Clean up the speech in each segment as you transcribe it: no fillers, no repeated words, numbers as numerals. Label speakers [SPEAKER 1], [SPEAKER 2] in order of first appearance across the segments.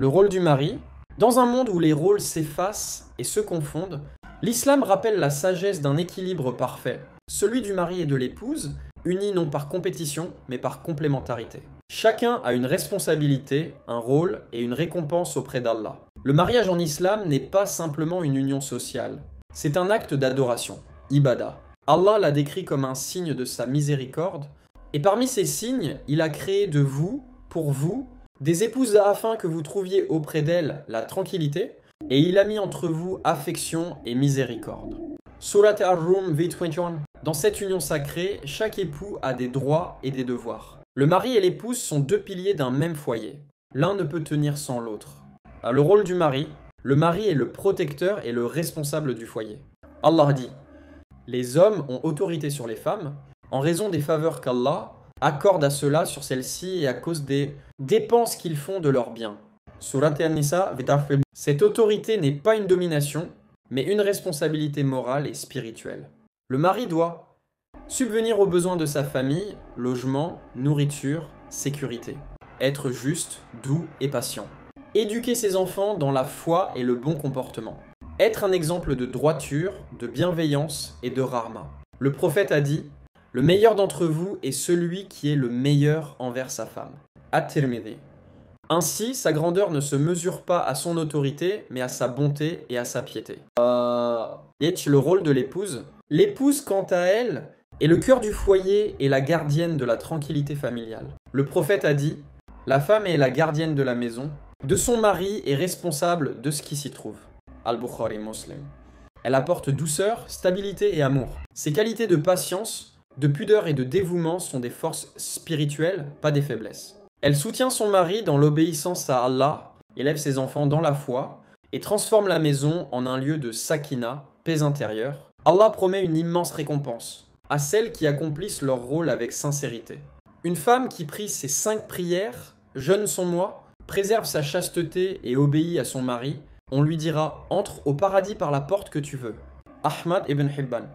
[SPEAKER 1] Le rôle du mari. Dans un monde où les rôles s'effacent et se confondent, l'islam rappelle la sagesse d'un équilibre parfait, celui du mari et de l'épouse, unis non par compétition, mais par complémentarité. Chacun a une responsabilité, un rôle et une récompense auprès d'Allah. Le mariage en islam n'est pas simplement une union sociale, c'est un acte d'adoration, ibadah. Allah l'a décrit comme un signe de sa miséricorde, et parmi ces signes, il a créé de vous, pour vous, des épouses afin que vous trouviez auprès d'elles la tranquillité, et il a mis entre vous affection et miséricorde. Surat Ar-Rum V21. Dans cette union sacrée, chaque époux a des droits et des devoirs. Le mari et l'épouse sont deux piliers d'un même foyer. L'un ne peut tenir sans l'autre. Le rôle du mari. Le mari est le protecteur et le responsable du foyer. Allah dit: les hommes ont autorité sur les femmes en raison des faveurs qu'Allah accorde à ceux-là sur celles-ci et à cause des dépenses qu'ils font de leurs biens. Surat An-Nisa. Cette autorité n'est pas une domination, mais une responsabilité morale et spirituelle. Le mari doit subvenir aux besoins de sa famille, logement, nourriture, sécurité. Être juste, doux et patient. Éduquer ses enfants dans la foi et le bon comportement. Être un exemple de droiture, de bienveillance et de rahma. Le prophète a dit: le meilleur d'entre vous est celui qui est le meilleur envers sa femme. At-Tirmidhi. Ainsi, sa grandeur ne se mesure pas à son autorité, mais à sa bonté et à sa piété. Et le rôle de l'épouse. L'épouse, quant à elle, est le cœur du foyer et la gardienne de la tranquillité familiale. Le prophète a dit: la femme est la gardienne de la maison, de son mari et responsable de ce qui s'y trouve. Al-Bukhari Muslim. Elle apporte douceur, stabilité et amour. Ses qualités de patience, de pudeur et de dévouement sont des forces spirituelles, pas des faiblesses. Elle soutient son mari dans l'obéissance à Allah, élève ses enfants dans la foi et transforme la maison en un lieu de sakina, paix intérieure. Allah promet une immense récompense à celles qui accomplissent leur rôle avec sincérité. Une femme qui prie ses 5 prières, jeûne son mois, préserve sa chasteté et obéit à son mari, on lui dira: entre au paradis par la porte que tu veux. Ahmad ibn Hibban.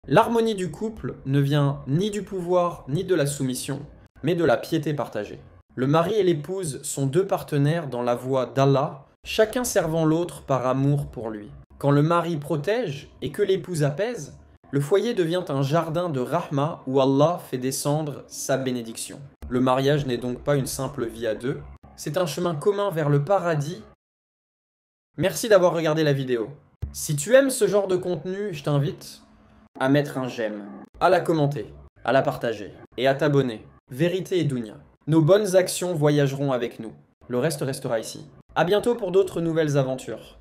[SPEAKER 1] L'harmonie du couple ne vient ni du pouvoir ni de la soumission, mais de la piété partagée. Le mari et l'épouse sont deux partenaires dans la voie d'Allah, chacun servant l'autre par amour pour lui. Quand le mari protège et que l'épouse apaise, le foyer devient un jardin de rahma où Allah fait descendre sa bénédiction. Le mariage n'est donc pas une simple vie à deux, c'est un chemin commun vers le paradis. Merci d'avoir regardé la vidéo. Si tu aimes ce genre de contenu, je t'invite à mettre un j'aime, à la commenter, à la partager et à t'abonner. Vérité et Dunya. Nos bonnes actions voyageront avec nous. Le reste restera ici. A bientôt pour d'autres nouvelles aventures.